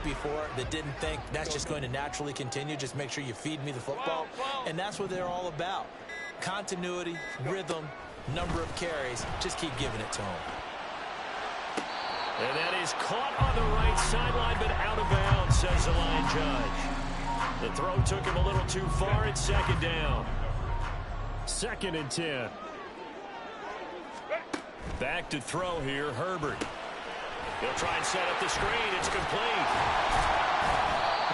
before that didn't think that's just going to naturally continue. Just make sure you feed me the football. And that's what they're all about. Continuity, rhythm, number of carries. Just keep giving it to them. And that is caught on the right sideline, but out of bounds, says the line judge. The throw took him a little too far. It's second down. 2nd and 10. Back to throw here, Herbert. He'll try and set up the screen. It's complete.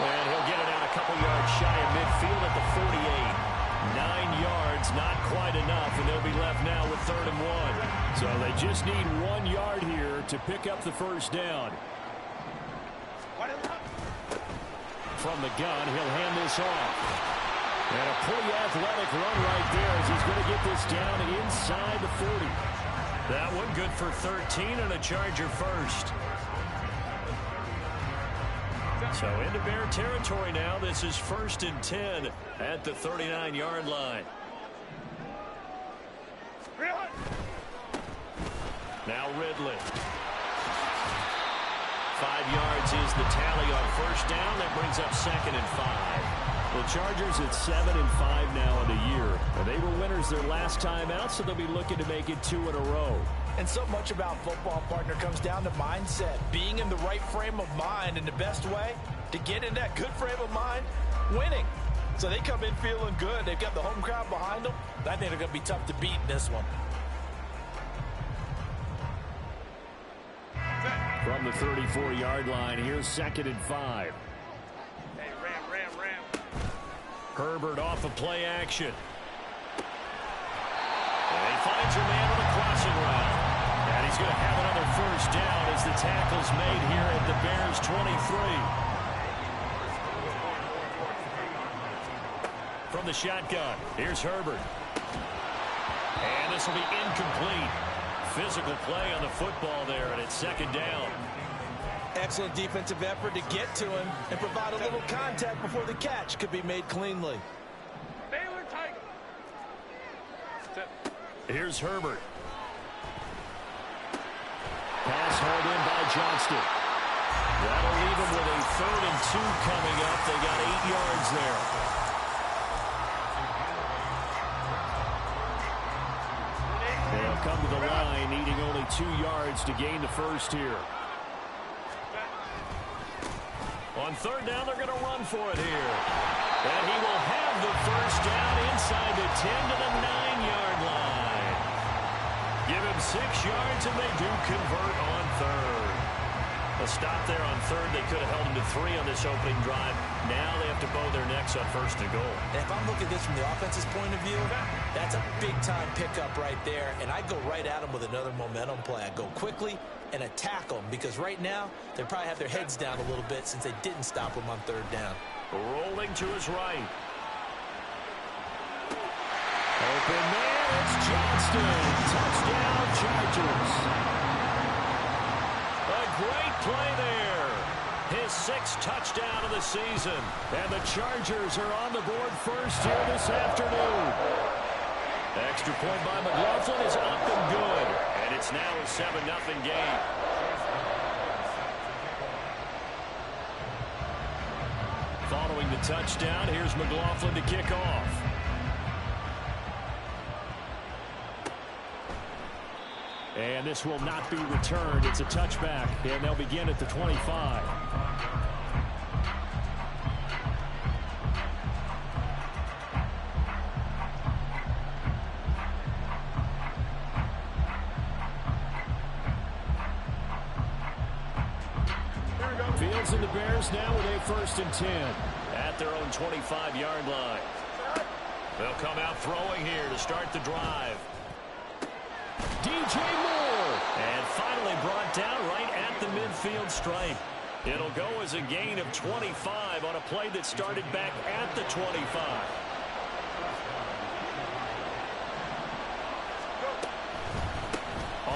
And he'll get it out a couple yards shy of midfield at the 48. 9 yards, not quite enough, and they'll be left now with 3rd and 1. So they just need 1 yard here to pick up the first down. From the gun, he'll hand this off. And a pretty athletic run right there as he's going to get this down inside the 40. That one good for 13 and a Charger first. So into Bear territory now. This is 1st and 10 at the 39-yard line. Now Ridley. 5 yards is the tally on first down. That brings up 2nd and 5. The Chargers at 7-5 now in the year. And they were winners their last time out, so they'll be looking to make it 2 in a row. And so much about football, partner, comes down to mindset. Being in the right frame of mind, and the best way to get in that good frame of mind, winning. So they come in feeling good. They've got the home crowd behind them. I think they're going to be tough to beat in this one. From the 34-yard line, here's 2nd and 5. Herbert off of play action. And he finds a man on a crossing route. And he's going to have another first down as the tackle's made here at the Bears' 23. From the shotgun, here's Herbert. And this will be incomplete. Physical play on the football there, and it's 2nd down. Excellent defensive effort to get to him and provide a little contact before the catch could be made cleanly. Here's Herbert. Pass hauled in by Johnston. That'll leave him with a 3rd and 2 coming up. They got 8 yards there. They'll come to the line, needing only 2 yards to gain the first here. On 3rd down, they're going to run for it here. And he will have the first down inside the 10 to the 9-yard line. Give him 6 yards, and they do convert on 3rd. A stop there on 3rd. They could have held him to 3 on this opening drive. Now they have to bow their necks on 1st and goal. And if I'm looking at this from the offense's point of view, that's a big-time pickup right there. And I go right at them with another momentum play. I go quickly and attack them because right now they probably have their heads down a little bit since they didn't stop him on 3rd down. Rolling to his right. Open man, it's Johnston. Touchdown, Chargers. A great play there. His 6th touchdown of the season. And the Chargers are on the board first here this afternoon. Extra point by McLaughlin is up and good. And it's now a 7-0 game. Following the touchdown, here's McLaughlin to kick off. And this will not be returned. It's a touchback, and they'll begin at the 25. Fields and the Bears now with a 1st and 10 at their own 25-yard line. They'll come out throwing here to start the drive. DJ Moore, and finally brought down right at the midfield stripe. It'll go as a gain of 25 on a play that started back at the 25.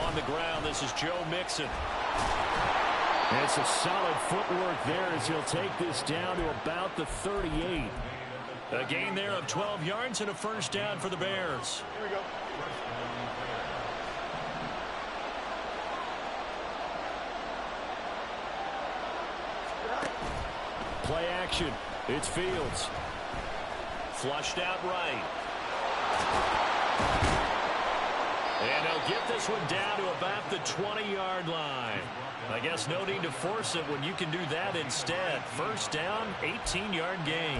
On the ground, this is Joe Mixon. It's a solid footwork there as he'll take this down to about the 38. A gain there of 12 yards and a first down for the Bears. Here we go. Play action. It's Fields. Flushed out right. And he'll get this one down to about the 20-yard line. I guess no need to force it when you can do that instead. First down, 18-yard gain.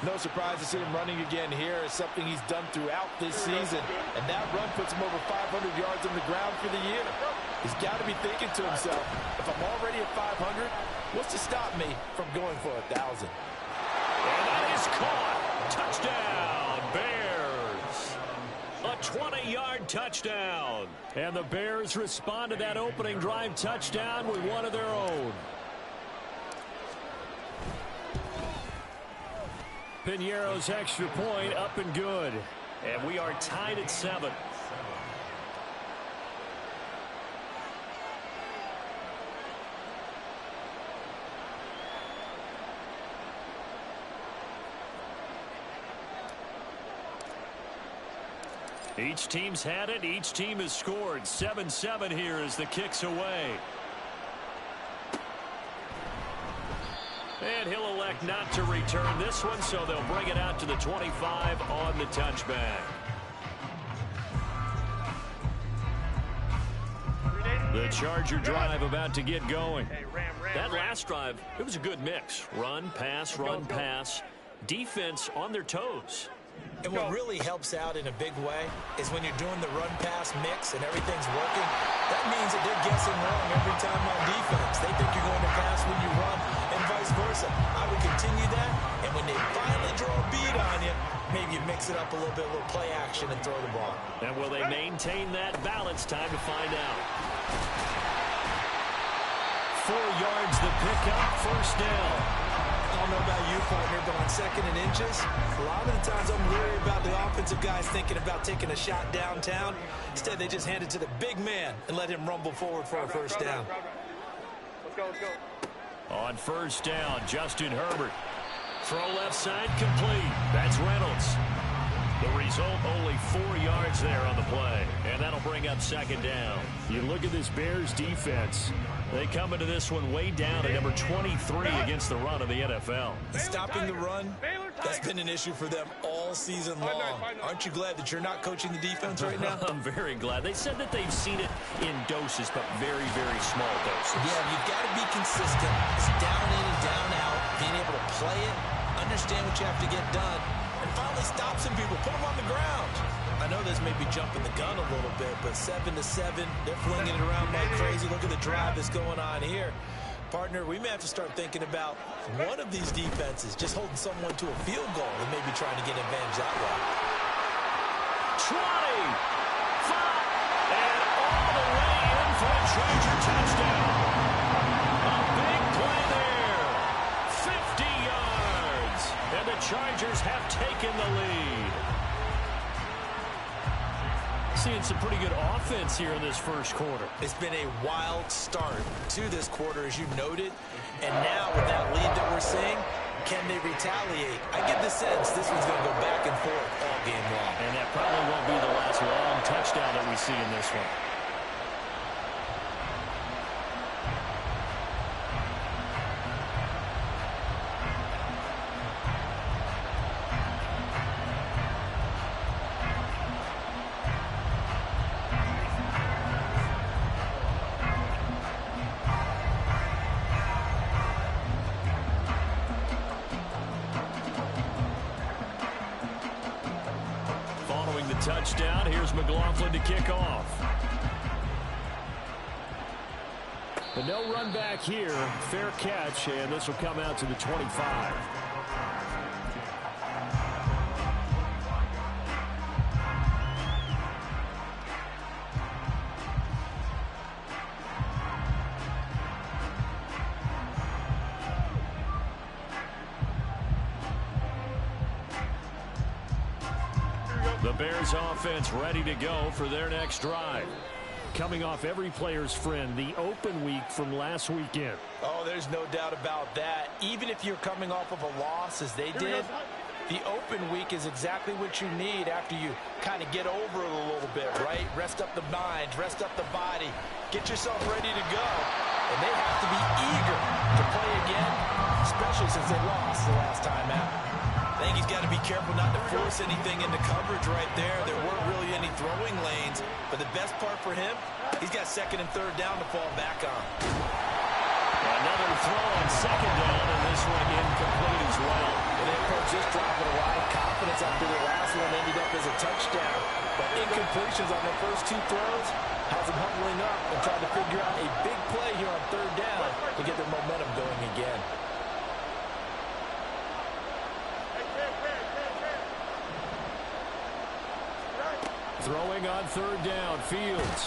No surprise to see him running again here. It's something he's done throughout this season. And that run puts him over 500 yards on the ground for the year. He's got to be thinking to himself, if I'm already at 500, what's to stop me from going for 1,000? And that is caught. Touchdown, Bears. A 20-yard touchdown. And the Bears respond to that opening drive touchdown with one of their own. Piñeiro's extra point up and good. And we are tied at 7. Each team's had it. Each team has scored. 7-7 here as the kick's away. And he'll elect not to return this one, so they'll bring it out to the 25 on the touchback. The Charger drive about to get going. That last drive, it was a good mix. Run, pass, defense on their toes. And what really helps out in a big way is when you're doing the run-pass mix and everything's working, that means that they're guessing wrong every time on defense. They think you're going to pass when you run and vice versa. I would continue that, and when they finally draw a bead on you, maybe you mix it up a little bit, a little play action, and throw the ball. And will they maintain that balance? Time to find out. 4 yards the pickup, first down. I don't know about you, partner, but on second and inches, a lot of the times I'm worried about the offensive guys thinking about taking a shot downtown. Instead, they just hand it to the big man and let him rumble forward for a first down. Let's go. On first down, Justin Herbert. Throw left side complete. That's Reynolds. The result, only 4 yards there on the play. And that'll bring up second down. You look at this Bears defense. They come into this one way down at number 23 against the run of the NFL. Stopping the run, that's been an issue for them all season long. Aren't you glad that you're not coaching the defense right now? I'm very glad. They said that they've seen it in doses, but very, very small doses. Yeah, you've got to be consistent. It's down in and down out, being able to play it, understand what you have to get done, and finally stop some people, put them on the ground. I know this may be jumping the gun a little bit, but 7-7, they're flinging it around like crazy. Look at the drive that's going on here. Partner, we may have to start thinking about one of these defenses just holding someone to a field goal and maybe trying to get an advantage that way. 20, 5, and all the way in for a Charger touchdown. A big play there. 50 yards. And the Chargers have taken the lead. Seeing some pretty good offense here in this first quarter. It's been a wild start to this quarter, as you noted. And now with that lead that we're seeing, can they retaliate? I get the sense this one's going to go back and forth all game long. And that probably won't be the last long touchdown that we see in this one. Touchdown. Here's McLaughlin to kick off. But no run back here. Fair catch, and this will come out to the 25. The Bears offense ready to go for their next drive. Coming off every player's friend, the open week from last weekend. Oh, there's no doubt about that. Even if you're coming off of a loss as they did, the open week is exactly what you need after you kind of get over it a little bit, right? Rest up the mind, rest up the body, get yourself ready to go. And they have to be eager to play again, especially since they lost the last time out. I think he's got to be careful not to force anything into coverage right there. There weren't really any throwing lanes, but the best part for him, he's got second and third down to fall back on. Another throw on second down, and this one incomplete as well. And they approach this drive with a lot of confidence after the last one ended up as a touchdown. But incompletions on their first two throws has them huddling up and trying to figure out a big play here on third down to get their momentum going again. Throwing on third down, Fields.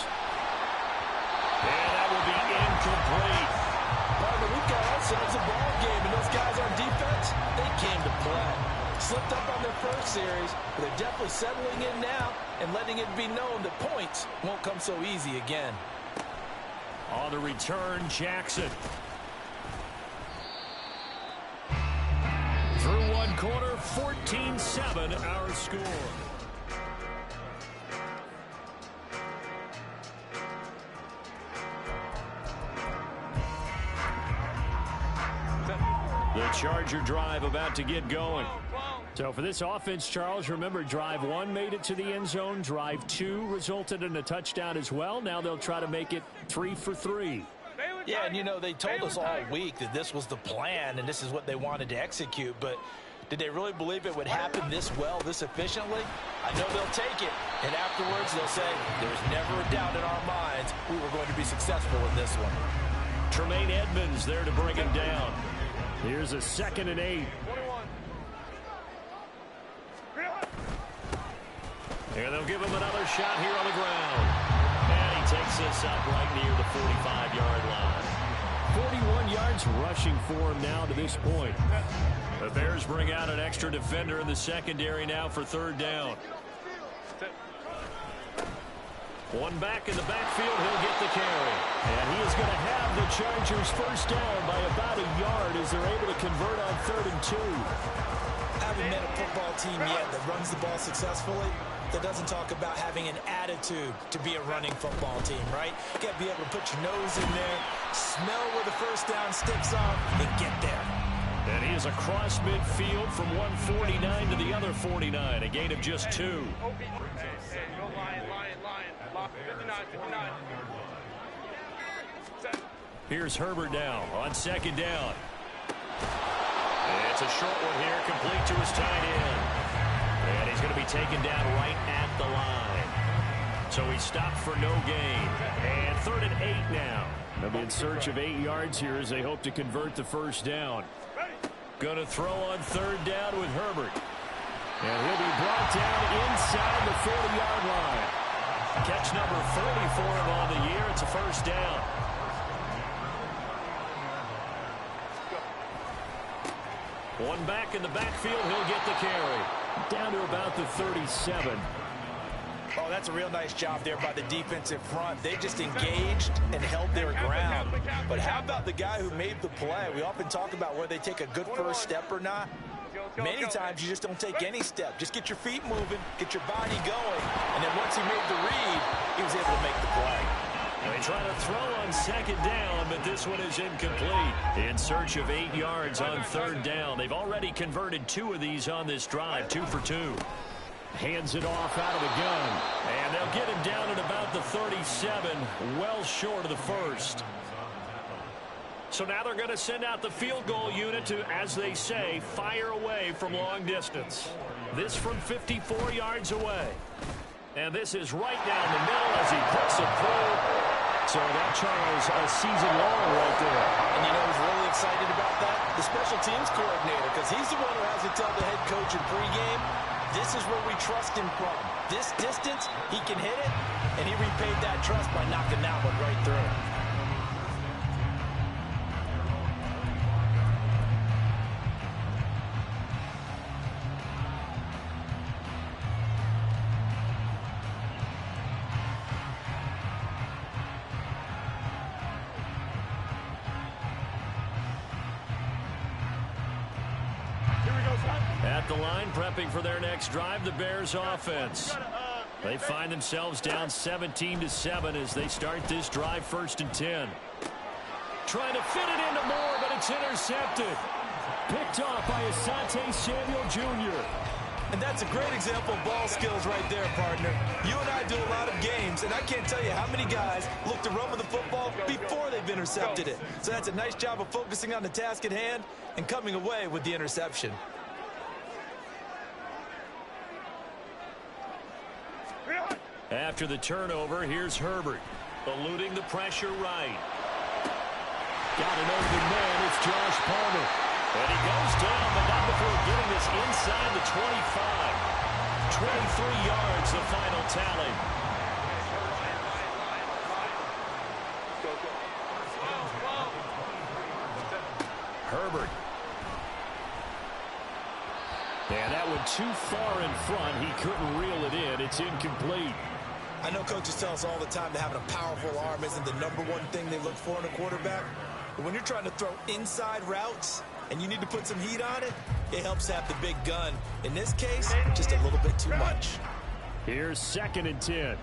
And that will be incomplete. Partner, we've got ourselves a ball game, and those guys on defense, they came to play. Slipped up on their first series, but they're definitely settling in now and letting it be known that points won't come so easy again. On the return, Jackson. Through one quarter, 14-7 our score. The Charger drive about to get going. So for this offense, Charles, remember, drive one made it to the end zone. Drive two resulted in a touchdown as well. Now they'll try to make it 3 for 3. Yeah, and you know, they told us all week that this was the plan and this is what they wanted to execute, but did they really believe it would happen this well, this efficiently? I know they'll take it, and afterwards they'll say, there's never a doubt in our minds we were going to be successful in this one. Tremaine Edmonds there to bring him down. Here's a 2nd and 8. And they'll give him another shot here on the ground. And he takes this up right near the 45-yard line. 41 yards rushing for him now to this point. The Bears bring out an extra defender in the secondary now for third down. One back in the backfield, he'll get the carry. And he is going to have the Chargers first down by about a yard as they're able to convert on 3rd and 2. I haven't met a football team yet that runs the ball successfully that doesn't talk about having an attitude to be a running football team, right? You got to be able to put your nose in there, smell where the first down sticks are, and get there. And he is across midfield from 149 to the other 49, a gain of just 2. Here's Herbert now on 2nd down. And it's a short one here, complete to his tight end. And he's going to be taken down right at the line. So he stopped for no gain. And 3rd and 8 now. They'll be in search of 8 yards here as they hope to convert the first down. Going to throw on 3rd down with Herbert. And he'll be brought down inside the 40-yard line. Catch number 40 for him on the year. It's a first down. One back in the backfield. He'll get the carry. Down to about the 37. Oh, that's a real nice job there by the defensive front. They just engaged and held their ground. But how about the guy who made the play? We often talk about whether they take a good first step or not. Many times you just don't take any step. Just get your feet moving, get your body going, and then once he made the read, he was able to make the play. And they try to throw on 2nd down, but this one is incomplete. In search of 8 yards on 3rd down. They've already converted 2 of these on this drive, 2 for 2. Hands it off out of the gun. And they'll get him down at about the 37, well short of the first. So now they're going to send out the field goal unit to, as they say, fire away from long distance. This from 54 yards away. And this is right down the middle as he puts it through. So that, Charles, a season long right there. And you know who's really excited about that? The special teams coordinator, because he's the one who has to tell the head coach in pregame, this is where we trust him from. This distance, he can hit it, and he repaid that trust by knocking that one right through. At the line, prepping for their next drive, the Bears offense. They find themselves down 17-7 as they start this drive, 1st and 10. Trying to fit it into Moore, but it's intercepted. Picked off by Asante Samuel Jr. And that's a great example of ball skills right there, partner. You and I do a lot of games, and I can't tell you how many guys look to run with the football before they've intercepted it. So that's a nice job of focusing on the task at hand and coming away with the interception. After the turnover, here's Herbert, eluding the pressure right. Got an open man, it's Josh Palmer. And he goes down, but not before getting this inside the 25. 23 yards, the final tally. Herbert. And that went too far in front. He couldn't reel it in. It's incomplete. I know coaches tell us all the time that having a powerful arm isn't the #1 thing they look for in a quarterback. But when you're trying to throw inside routes and you need to put some heat on it, it helps have the big gun. In this case, just a little bit too much. Here's 2nd and 10.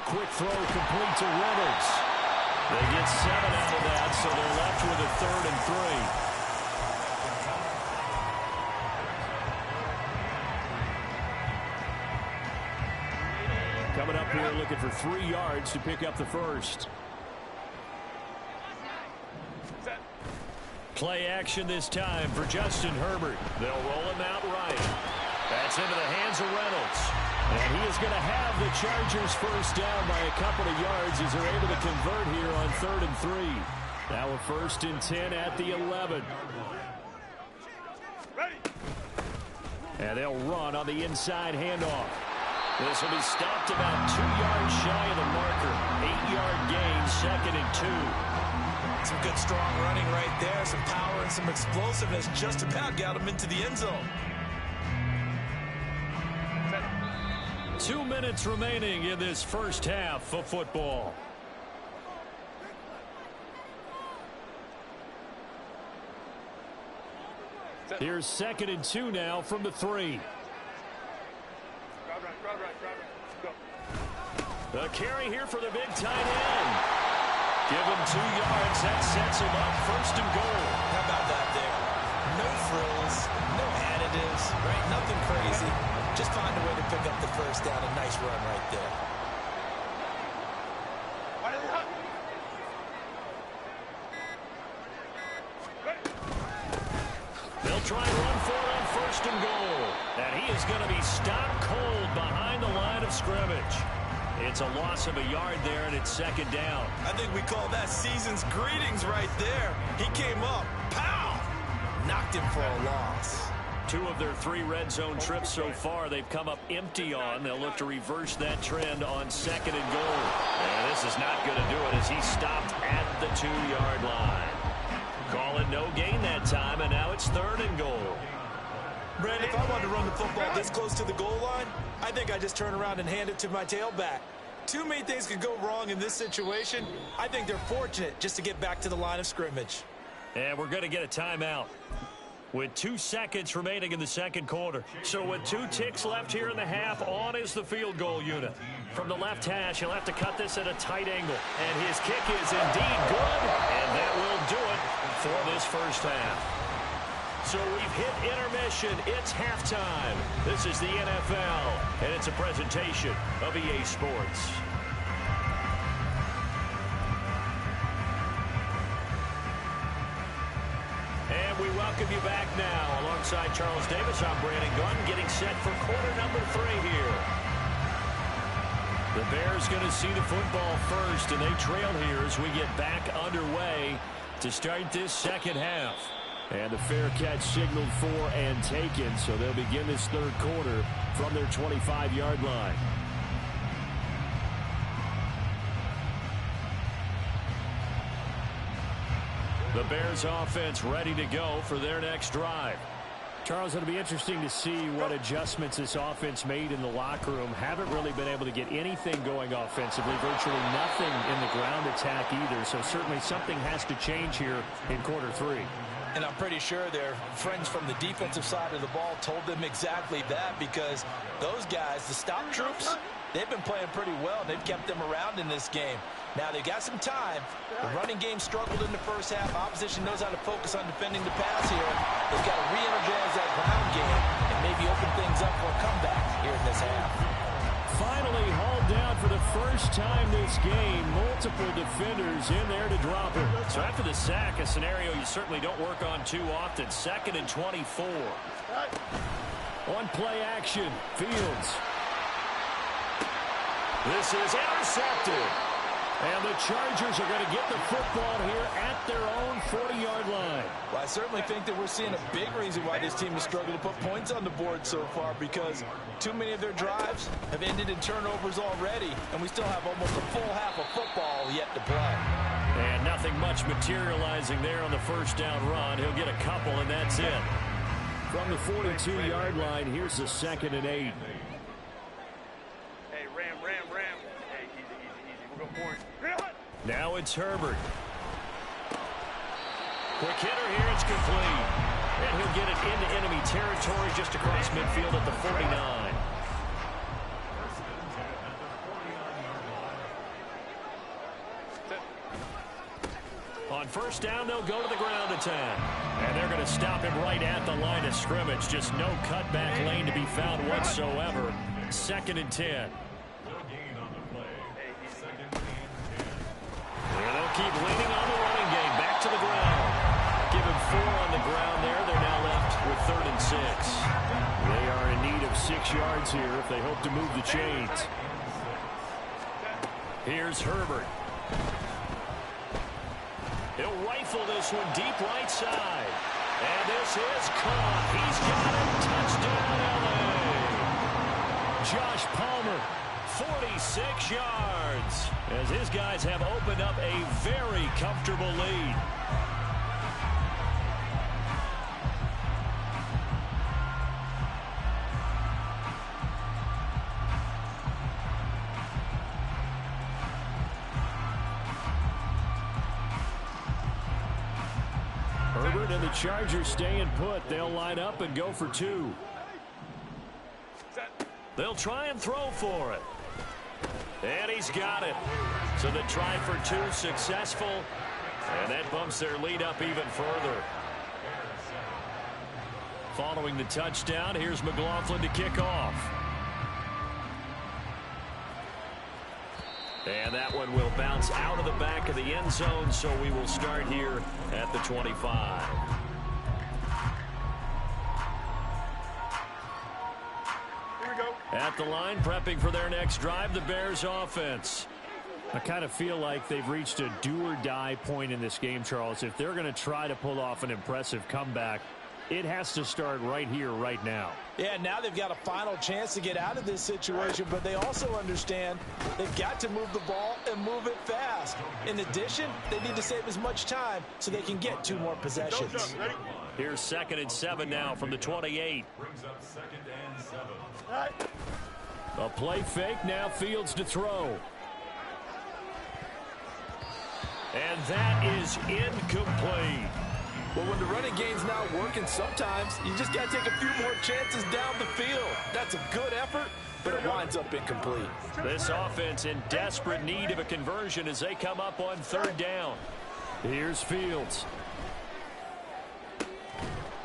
Quick throw complete to Reynolds. They get 7 out of that, so they're left with a 3rd and 3. Coming up here looking for 3 yards to pick up the first. Play action this time for Justin Herbert. They'll roll him out right. That's into the hands of Reynolds. And he is going to have the Chargers first down by a couple of yards as they're able to convert here on 3rd and 3. Now a 1st and 10 at the 11. And they'll run on the inside handoff. This will be stopped about 2 yards shy of the marker. 8-yard gain, 2nd and 2. Some good strong running right there. Some power and some explosiveness just about got him into the end zone. 2 minutes remaining in this first half of football. Here's 2nd and 2 now from the 3. The carry here for the big tight end. Give him 2 yards. That sets him up 1st and goal. How about that there? No frills, no additives, right? Nothing crazy. Just find a way to pick up the first down. A nice run right there. They'll try and run for it on 1st and goal. And he is going to be stopped cold behind the line of scrimmage. It's a loss of a yard there, and it's 2nd down. I think we call that season's greetings right there. He came up, pow, knocked him for a loss. 2 of their 3 red zone trips so far they've come up empty on. They'll look to reverse that trend on 2nd and goal. And this is not going to do it as he stopped at the 2-yard line. Call it no gain that time, and now it's 3rd and goal. Brandon, if I wanted to run the football this close to the goal line, I think I just turn around and hand it to my tailback. Too many things could go wrong in this situation. I think they're fortunate just to get back to the line of scrimmage. And we're going to get a timeout with 2 seconds remaining in the 2nd quarter. So with 2 ticks left here in the half, on is the field goal unit. From the left hash, he'll have to cut this at a tight angle. And his kick is indeed good, and that will do it for this first half. So we've hit intermission. It's halftime. This is the NFL, and it's a presentation of EA Sports. And we welcome you back now. Alongside Charles Davis, I'm Brandon Gunn, getting set for quarter number 3 here. The Bears going to see the football first, and they trail here as we get back underway to start this 2nd half. And the fair catch signaled for and taken, so they'll begin this 3rd quarter from their 25-yard line. The Bears offense ready to go for their next drive. Charles, it'll be interesting to see what adjustments this offense made in the locker room. Haven't really been able to get anything going offensively, virtually nothing in the ground attack either, so certainly something has to change here in quarter 3. And I'm pretty sure their friends from the defensive side of the ball told them exactly that, because those guys, the stop troops, They've been playing pretty well. They've kept them around in this game. Now, they've got some time. The running game struggled in the first half. Opposition knows how to focus on defending the pass here. They've got to re-energize that ground game and maybe open things up for a comeback here in this half. Finally hauled down for the first time this game. Multiple defenders in there to drop him. So after the sack, a scenario you certainly don't work on too often. 2nd and 24. On play action, Fields. This is intercepted. And the Chargers are going to get the football here at their own 40-yard line. Well, I certainly think that we're seeing a big reason why this team has struggled to put points on the board so far, because too many of their drives have ended in turnovers already, and we still have almost a full half of football yet to play. And nothing much materializing there on the first down run. He'll get a couple, and that's it. From the 42-yard line, here's the 2nd and 8. Hey, Ram. Hey, easy. We're going for it. Now it's Herbert. Quick hitter here, it's complete. And he'll get it into enemy territory just across midfield at the 49. On first down, they'll go to the ground attack. And they're going to stop him right at the line of scrimmage. Just no cutback lane to be found whatsoever. 2nd and 10. They'll keep leaning on the running game. Back to the ground. Give him 4 on the ground there. They're now left with 3rd and 6. They are in need of 6 yards here if they hope to move the chains. Here's Herbert. He'll rifle this one deep right side. And this is caught. He's got it. Touchdown, L.A. Josh Palmer, 46 yards, as his guys have opened up a very comfortable lead. Herbert and the Chargers staying put. They'll line up and go for 2. They'll try and throw for it. And he's got it. So the try for 2 successful. And that bumps their lead up even further. Following the touchdown, here's McLaughlin to kick off. And that one will bounce out of the back of the end zone, so we will start here at the 25. At the line, prepping for their next drive, the Bears offense. I kind of feel like they've reached a do-or-die point in this game, Charles. If they're going to try to pull off an impressive comeback, it has to start right here, right now. Yeah, now they've got a final chance to get out of this situation, but they also understand they've got to move the ball and move it fast. In addition, they need to save as much time so they can get 2 more possessions. Here's 2nd and 7 now from the 28. Brings up 2nd and 7. A play fake, now Fields to throw. And that is incomplete. Well, when the running game's not working, sometimes you just got to take a few more chances down the field. That's a good effort, but it winds up incomplete. This offense in desperate need of a conversion as they come up on 3rd down. Here's Fields.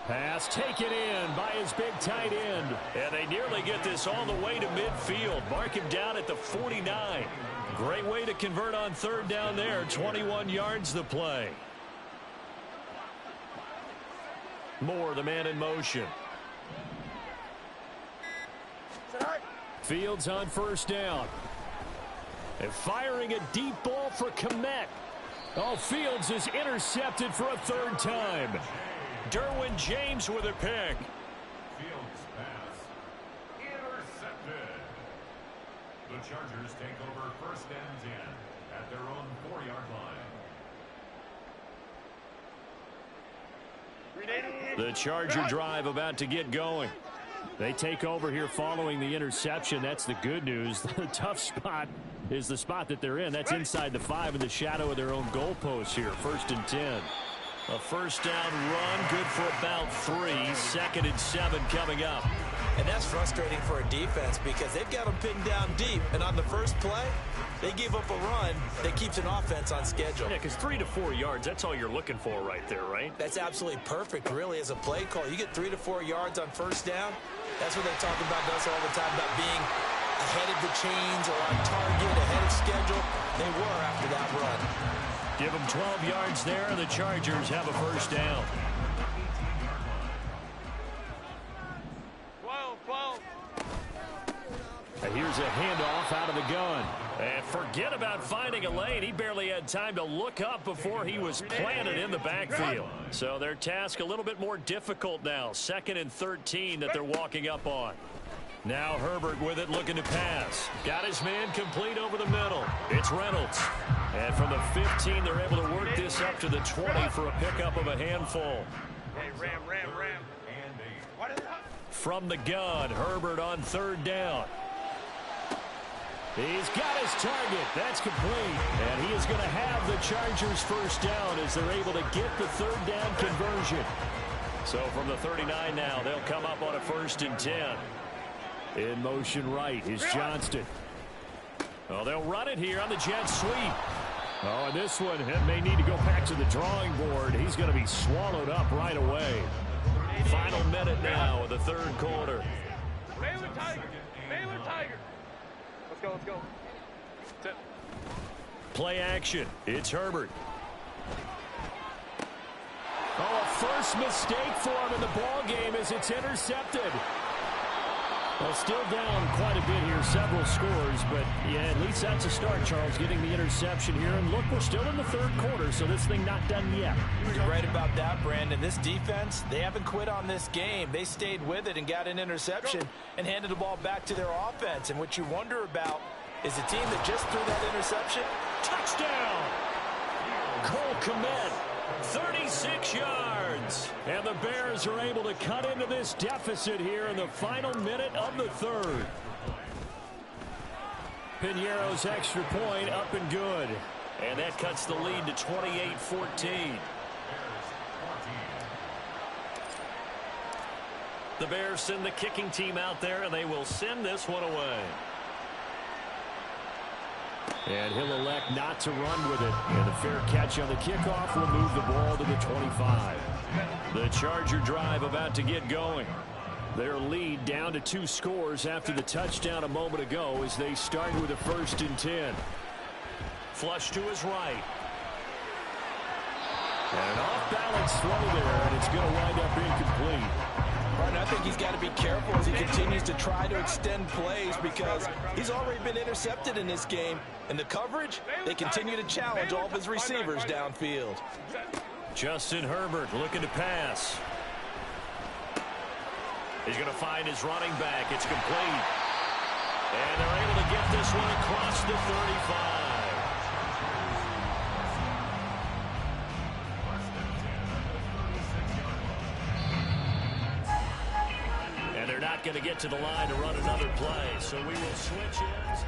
Pass taken in by his big tight end. And they nearly get this all the way to midfield. Mark him down at the 49. Great way to convert on 3rd down there. 21 yards the play. Moore, the man in motion. Fields on 1st down. And firing a deep ball for Kmet. Oh, Fields is intercepted for a 3rd time. Derwin James with a pick. Fields pass intercepted. The Chargers take over 1st and 10 at their own 4-yard line. The Charger drive about to get going. They take over here following the interception. That's the good news. The tough spot is the spot that they're in. That's inside the 5 in the shadow of their own goalpost here. 1st and 10. A 1st down run, good for about 3. 2nd and 7 coming up. And that's frustrating for a defense because they've got them pinned down deep. And on the first play, they gave up a run that keeps an offense on schedule. Yeah, because 3 to 4 yards, that's all you're looking for right there, right? That's absolutely perfect, really, as a play call. You get 3 to 4 yards on first down. That's what they talk about us all the time, about being ahead of the chains or on target, ahead of schedule. They were after that run. Give them 12 yards there, and the Chargers have a first down. 12. And here's a handoff out of the gun. And forget about finding a lane. He barely had time to look up before he was planted in the backfield. So their task a little bit more difficult now. 2nd and 13 that they're walking up on. Now Herbert with it, looking to pass. Got his man complete over the middle. It's Reynolds. And from the 15, they're able to work this up to the 20 for a pickup of a handful. Hey, Ram. From the gun, Herbert on 3rd down. He's got his target. That's complete. And he is going to have the Chargers first down as they're able to get the 3rd down conversion. So from the 39 now, they'll come up on a 1st and 10. In motion right is Johnston. Oh, they'll run it here on the jet sweep. Oh, and this one may need to go back to the drawing board. He's going to be swallowed up right away. Final minute now of the 3rd quarter. Baylor Tiger. Let's go. Play action. It's Herbert. Oh, a first mistake for him in the ball game as it's intercepted. Well, still down quite a bit here, several scores, but yeah, at least that's a start, Charles, getting the interception here. And look, we're still in the 3rd quarter, so this thing not done yet. You're right about that, Brandon. This defense, they haven't quit on this game. They stayed with it and got an interception and handed the ball back to their offense. And what you wonder about is the team that just threw that interception. Touchdown! Cole Kmet, 36 yards. And the Bears are able to cut into this deficit here in the final minute of the 3rd. Piñeiro's extra point up and good. And that cuts the lead to 28-14. The Bears send the kicking team out there, and they will send this one away. And he'll elect not to run with it. And a fair catch on the kickoff will move the ball to the 25. The Charger drive about to get going. Their lead down to 2 scores after the touchdown a moment ago as they start with a 1st and 10. Flush to his right. And an off-balance throw there, and it's going to wind up incomplete. Martin, I think he's got to be careful as he continues to try to extend plays because he's already been intercepted in this game. And the coverage, they continue to challenge all of his receivers downfield. Justin Herbert looking to pass. He's going to find his running back. It's complete. And they're able to get this one across the 35. And they're not going to get to the line to run another play. So we will switch ends.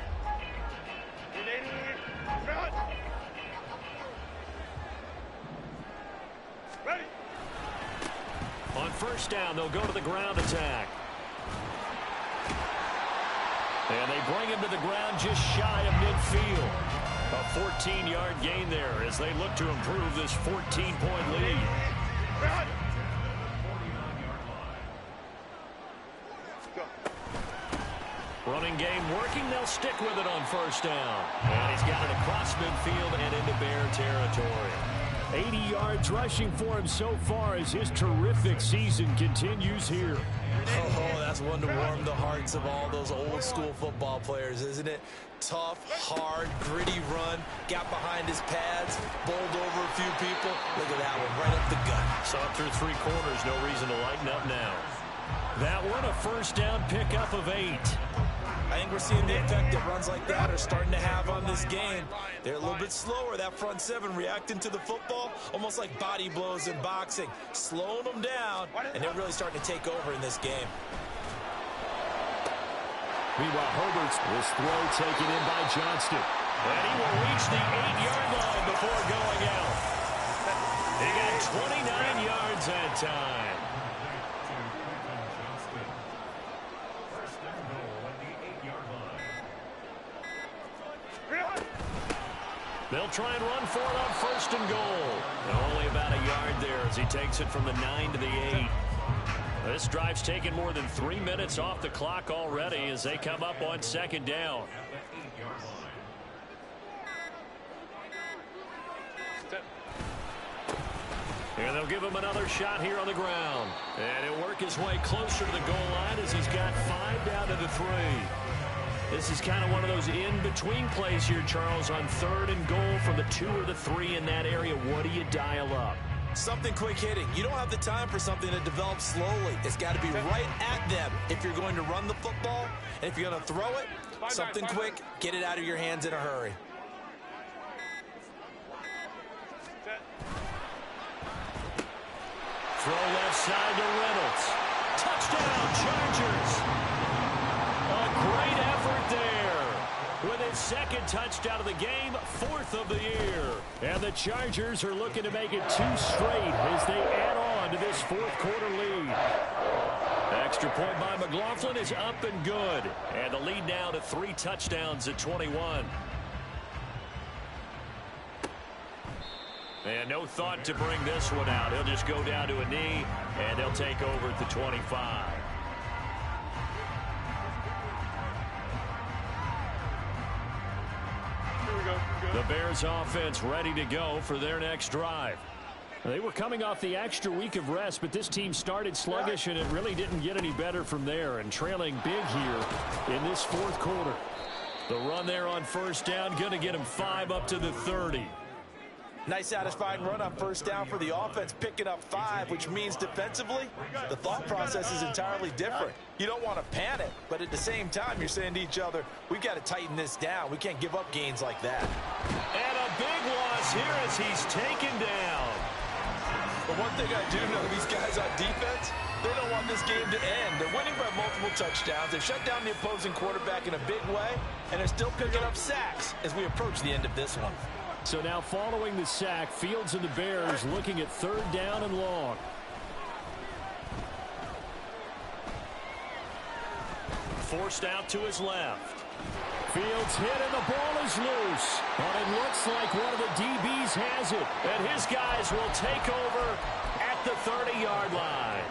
Ready. On 1st down, they'll go to the ground attack. And they bring him to the ground just shy of midfield. A 14-yard gain there as they look to improve this 14-point lead. Running game working. They'll stick with it on 1st down. And he's got it across midfield and into Bear territory. 80 yards rushing for him so far as his terrific season continues here. Oh, that's one to warm the hearts of all those old school football players, isn't it? Tough, hard, gritty run, got behind his pads, bowled over a few people. Look at that one, right up the gut. Saw it through 3 quarters, no reason to lighten up now. That one, a 1st down pickup of 8. I think we're seeing the effect that runs like that are starting to have on this game. They're a little bit slower, that front 7 reacting to the football, almost like body blows in boxing, slowing them down, and they're really starting to take over in this game. Meanwhile, Herbert's this throw taken in by Johnston. And he will reach the 8-yard line before going out. He got 29 yards that time. They'll try and run for it on first and goal. And only about a yard there as he takes it from the 9 to the 8. This drive's taken more than 3 minutes off the clock already as they come up on second down. And they'll give him another shot here on the ground. And he'll work his way closer to the goal line as he's got 5 down to the 3. This is kind of one of those in-between plays here, Charles, on third and goal from the 2 or the 3 in that area. What do you dial up? Something quick hitting. You don't have the time for something that develops slowly. It's got to be right at them if you're going to run the football. And if you're going to throw it, something quick, get it out of your hands in a hurry. Throw left side to Reynolds. Touchdown, Chargers. A great effort there. With his second touchdown of the game, 4th of the year. And the Chargers are looking to make it 2 straight as they add on to this 4th quarter lead. Extra point by McLaughlin is up and good. And the lead now to 3 touchdowns at 21. And no thought to bring this one out. He'll just go down to a knee, and they'll take over at the 25. The Bears offense ready to go for their next drive. They were coming off the extra week of rest, but this team started sluggish, and it really didn't get any better from there, and trailing big here in this 4th quarter. The run there on first down, going to get him 5 up to the 30. Nice satisfying run on first down for the offense, picking up 5, which means defensively, the thought process is entirely different. You don't want to panic, but at the same time, you're saying to each other, we've got to tighten this down. We can't give up gains like that. And a big loss here as he's taken down. But one thing I do know, these guys on defense, they don't want this game to end. They're winning by multiple touchdowns. They've shut down the opposing quarterback in a big way, and they're still picking up sacks as we approach the end of this one. So now following the sack, Fields and the Bears looking at 3rd down and long. Forced out to his left. Fields hit and the ball is loose. But it looks like one of the DBs has it. And his guys will take over at the 30-yard line.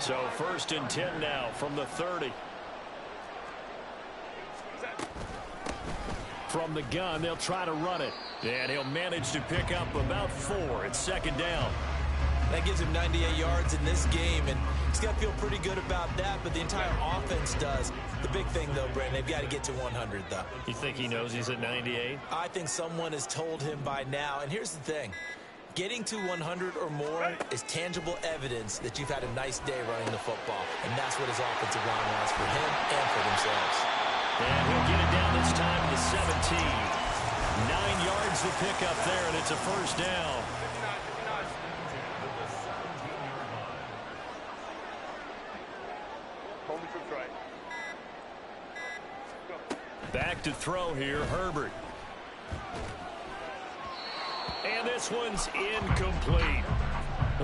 So 1st and 10 now from the 30. From the gun, they'll try to run it. And he'll manage to pick up about 4. It's 2nd down. That gives him 98 yards in this game, and he's got to feel pretty good about that, but the entire offense does. The big thing, though, Brandon, they've got to get to 100, though. You think he knows he's at 98? I think someone has told him by now, and here's the thing. Getting to 100 or more is tangible evidence that you've had a nice day running the football, and that's what his offensive line wants for him and for themselves. And he'll get it down this time to 17. 9 yards to pick up there, and it's a 1st down. Back to throw here, Herbert. And this one's incomplete.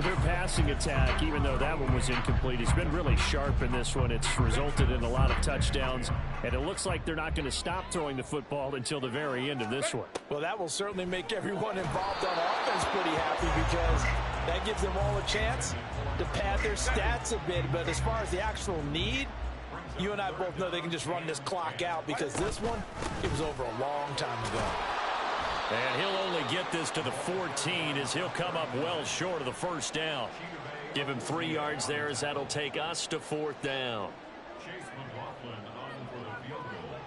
Their passing attack, even though that one was incomplete, has been really sharp in this one. It's resulted in a lot of touchdowns, and it looks like they're not going to stop throwing the football until the very end of this one. Well, that will certainly make everyone involved on offense pretty happy because that gives them all a chance to pad their stats a bit. But as far as the actual need, you and I both know they can just run this clock out because this one, it was over a long time ago. And he'll only get this to the 14 as he'll come up well short of the 1st down. Give him 3 yards there as that'll take us to 4th down. Chase McLaughlin on for the field goal.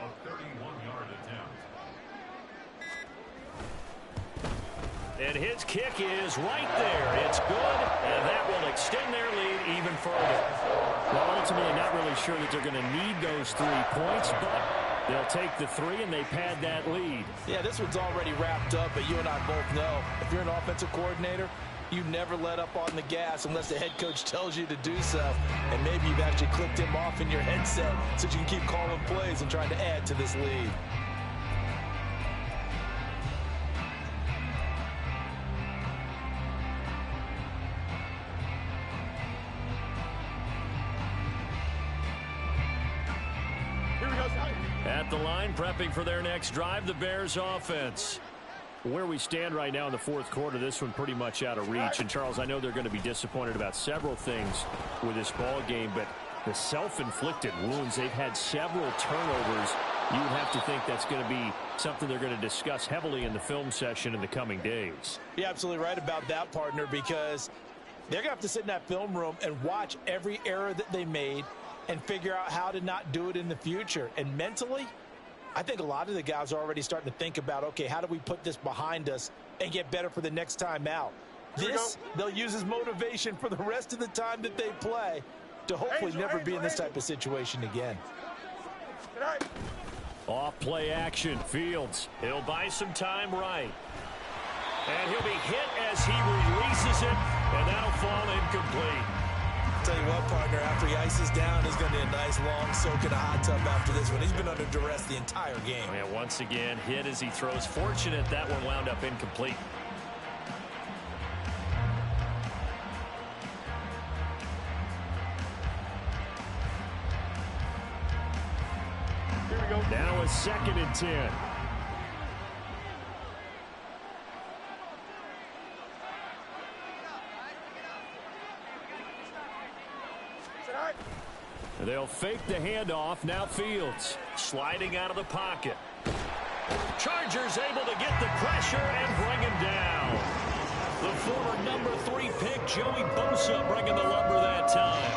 A 31-yard attempt. And his kick is right there. It's good, and that will extend their lead even further. Well, ultimately not really sure that they're going to need those 3 points, but they'll take the 3 and they pad that lead. Yeah, this one's already wrapped up, but you and I both know if you're an offensive coordinator, you never let up on the gas unless the head coach tells you to do so. And maybe you've actually clicked him off in your headset so you can keep calling plays and trying to add to this lead. At the line, prepping for their next drive, the Bears offense. Where we stand right now in the fourth quarter, this one pretty much out of reach. And, Charles, I know they're going to be disappointed about several things with this ball game, but the self-inflicted wounds, they've had several turnovers. You would have to think that's going to be something they're going to discuss heavily in the film session in the coming days. You're absolutely right about that, partner, because they're going to have to sit in that film room and watch every error that they made and figure out how to not do it in the future. And mentally, I think a lot of the guys are already starting to think about, okay, how do we put this behind us and get better for the next time out? This, they'll use as motivation for the rest of the time that they play to hopefully never be in this type of situation again. Off play action, Fields. He'll buy some time right. And he'll be hit as he releases it, and that'll fall incomplete. Tell you what, partner, after he ices down, he's going to be a nice long soak in a hot tub after this one. He's been under duress the entire game. And once again, hit as he throws. Fortunate that one wound up incomplete. Here we go. Now a 2nd and 10. They'll fake the handoff. Now Fields sliding out of the pocket. Chargers able to get the pressure and bring him down. The former number 3 pick, Joey Bosa, bringing the lumber that time.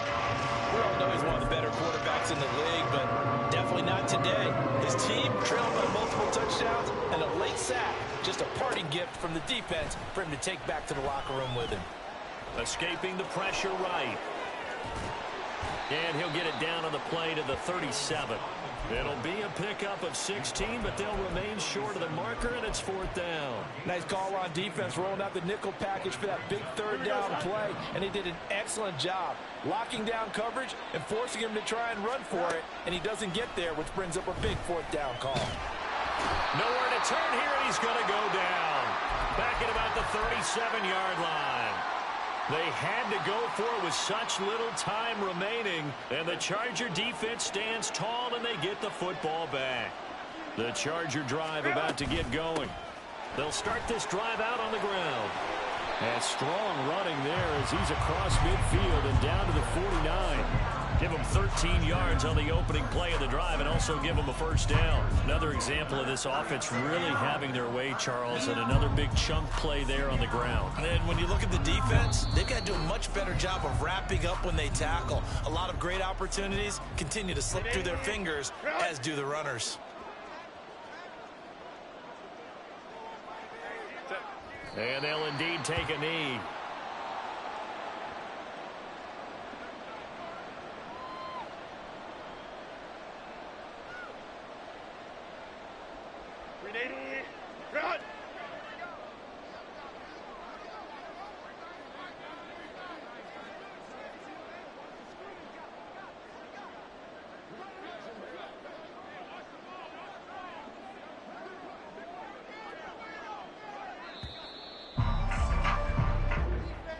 We all know he's one of the better quarterbacks in the league, but definitely not today. His team trailed by multiple touchdowns and a late sack. Just a parting gift from the defense for him to take back to the locker room with him. Escaping the pressure right. And he'll get it down on the play to the 37. It'll be a pickup of 16, but they'll remain short of the marker, and it's 4th down. Nice call on defense, rolling out the nickel package for that big 3rd down play, and he did an excellent job locking down coverage and forcing him to try and run for it, and he doesn't get there, which brings up a big 4th down call. Nowhere to turn here, and he's going to go down. Back at about the 37-yard line. They had to go for it with such little time remaining, and the Charger defense stands tall, and they get the football back. The Charger drive about to get going. They'll start this drive out on the ground. And strong running there as he's across midfield and down to the 49. Give him 13 yards on the opening play of the drive and also give him a 1st down. Another example of this offense really having their way, Charles, and another big chunk play there on the ground. And when you look at the defense, they've got to do a much better job of wrapping up when they tackle. A lot of great opportunities continue to slip through their fingers, as do the runners. And they'll indeed take a knee. Run!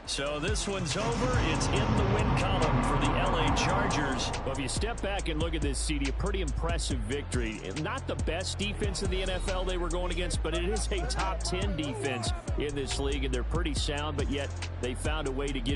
So this one's over. It's in the win column for the LA Chargers. But if you step back and look at this, CD, a pretty impressive victory. Not the best defense in the NFL they were going against, but it is a top 10 defense in this league, and they're pretty sound, but yet they found a way to get it